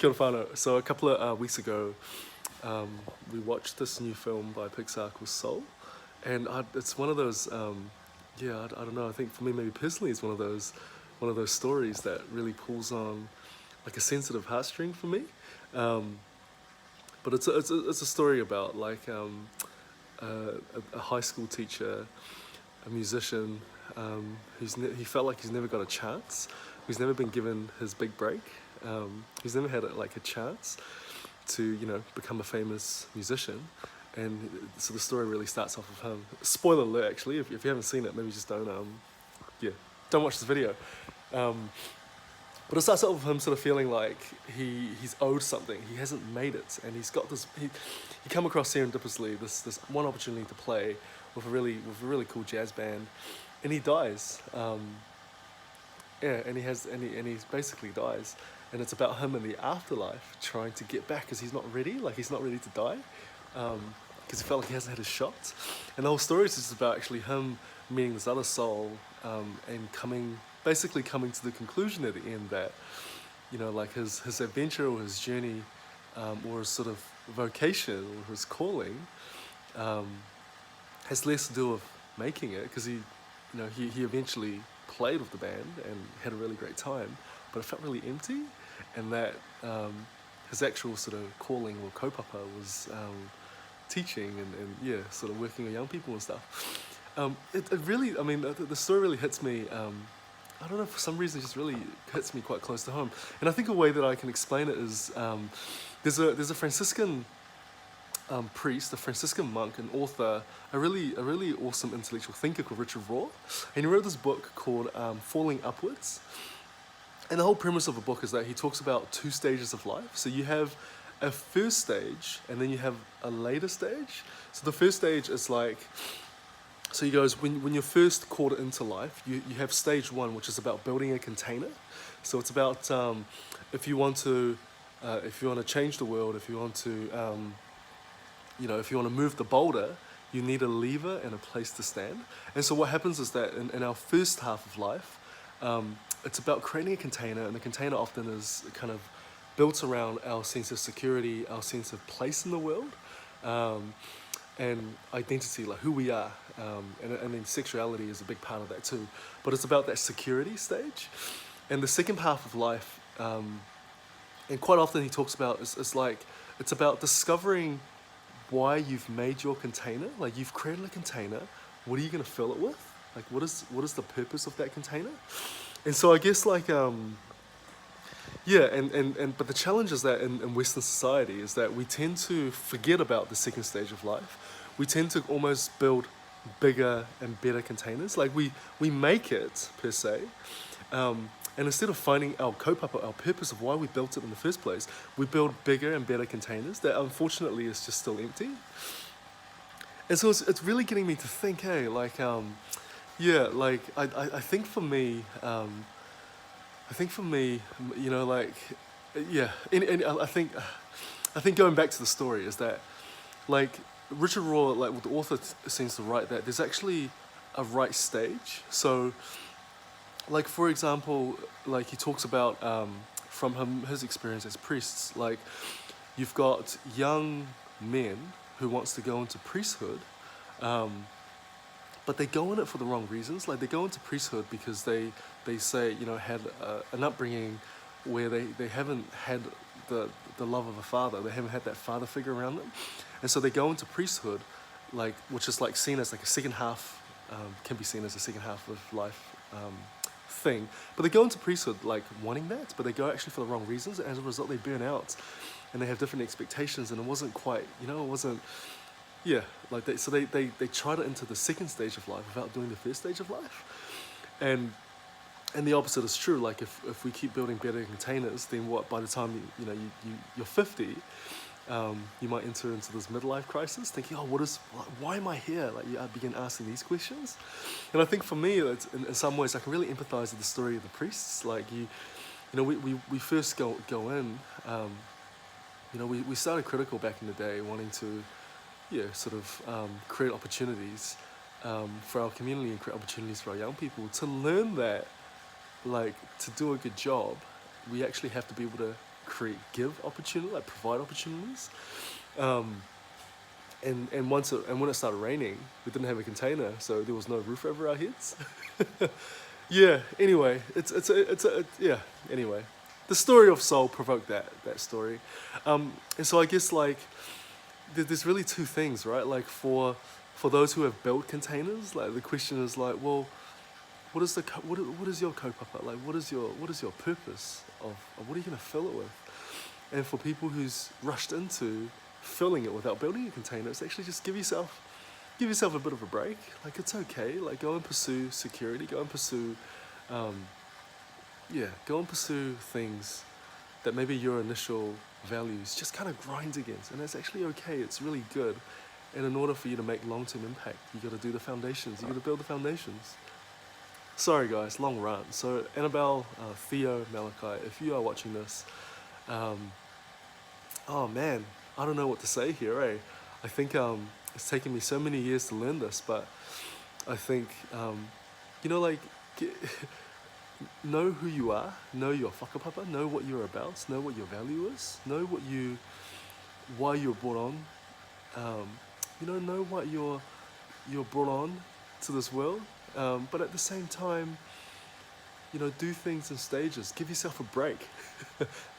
Kia ora whānau. So a couple of weeks ago, we watched this new film by Pixar called Soul, and it's one of those, I don't know. I think for me, maybe personally, it's one of those stories that really pulls on like a sensitive heartstring for me. Um, but it's a story about like a high school teacher, a musician, he felt like he's never got a chance. He's never been given his big break. He's never had like a chance to become a famous musician. And so the story really starts off with him. Spoiler alert, actually, if you haven't seen it, maybe just don't watch this video. But it starts off with him sort of feeling like he's owed something. He hasn't made it, and he's got this. He come across serendipitously this one opportunity to play with a really cool jazz band, and he dies. And he basically dies, and it's about him in the afterlife trying to get back because he's not ready. Like he's not ready to die, because he felt like he hasn't had his shot. And the whole story is just about actually him meeting this other soul, and basically coming to the conclusion at the end that, like his adventure or his journey, or his sort of vocation or his calling, has less to do with making it, because he eventually played with the band and had a really great time, but it felt really empty, and that his actual sort of calling or kaupapa was teaching and sort of working with young people and stuff. It really, I mean, the story really hits me. I don't know, for some reason it just really hits me quite close to home. And I think a way that I can explain it is, there's a Franciscan priest, a Franciscan monk, an author, a really awesome intellectual thinker called Richard Rohr. And he wrote this book called Falling Upwards. And the whole premise of the book is that he talks about two stages of life. So you have a first stage, and then you have a later stage. So the first stage is like, so he goes, when you're first called into life, you have stage one, which is about building a container. So it's about if you want to change the world, if you want to move the boulder, you need a lever and a place to stand. And so what happens is that in our first half of life, it's about creating a container, and the container often is kind of built around our sense of security, our sense of place in the world, and identity, like who we are. And then sexuality is a big part of that too. But it's about that security stage. And the second half of life, and quite often he talks about, it's about discovering why you've made your container. Like you've created a container, what are you going to fill it with? Like what is the purpose of that container? And so I guess like, but the challenge is that in Western society is that we tend to forget about the second stage of life. We tend to almost build bigger and better containers. Like we make it per se, and instead of finding our kaupapa, our purpose of why we built it in the first place, we build bigger and better containers that unfortunately is just still empty. And so it's really getting me to think, hey, like, I think for me, I think going back to the story is that, like, Richard Rohr, like what the author seems to write, that there's actually a right stage. So, like for example, like he talks about from his experience as priests, like you've got young men who wants to go into priesthood, but they go in it for the wrong reasons. Like they go into priesthood because they say had an upbringing where they haven't had the love of a father. They haven't had that father figure around them. And so they go into priesthood, like, which is like seen as like a second half, can be seen as a second half of life thing. But they go into priesthood like wanting that, but they go actually for the wrong reasons. And as a result, they burn out, and they have different expectations. And it wasn't quite, they try to enter the second stage of life without doing the first stage of life. And the opposite is true. Like if we keep building better containers, then what? By the time you're 50. You might enter into this midlife crisis, thinking, "Oh, why am I here?" Like I begin asking these questions, and I think for me, it's, in some ways, I can really empathize with the story of the priests. Like we first go in. We started critical back in the day, wanting to, create opportunities for our community and create opportunities for our young people to learn that, like to do a good job, we actually have to be able to give opportunity, like provide opportunities. And when it started raining, we didn't have a container, so there was no roof over our heads. Yeah. Anyway, yeah. Anyway, the story of Soul provoked that story, and so I guess like there's really two things, right? Like for those who have built containers, like the question is like, well, what is what is your kaupapa? Like what is your purpose of what are you gonna fill it with? And for people who's rushed into filling it without building a container, it's actually just give yourself a bit of a break. Like it's okay. Like go and pursue security. Go and pursue, go and pursue things that maybe your initial values just kind of grind against, and that's actually okay. It's really good. And in order for you to make long-term impact, you got to do the foundations. You got to build the foundations. Sorry guys, long rant. So Annabelle, Theo, Malachi, if you are watching this, oh man, I don't know what to say here, eh? I think it's taken me so many years to learn this, but I think, like, know who you are, know your whakapapa, know what you're about, know what your value is, know why you're brought on, know what you're brought on to this world, but at the same time, do things in stages, give yourself a break,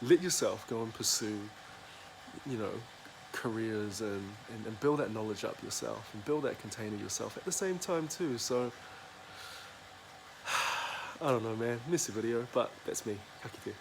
let yourself go and pursue, careers and build that knowledge up yourself and build that container yourself at the same time too. So I don't know, man, messy video, but that's me. Ka kite.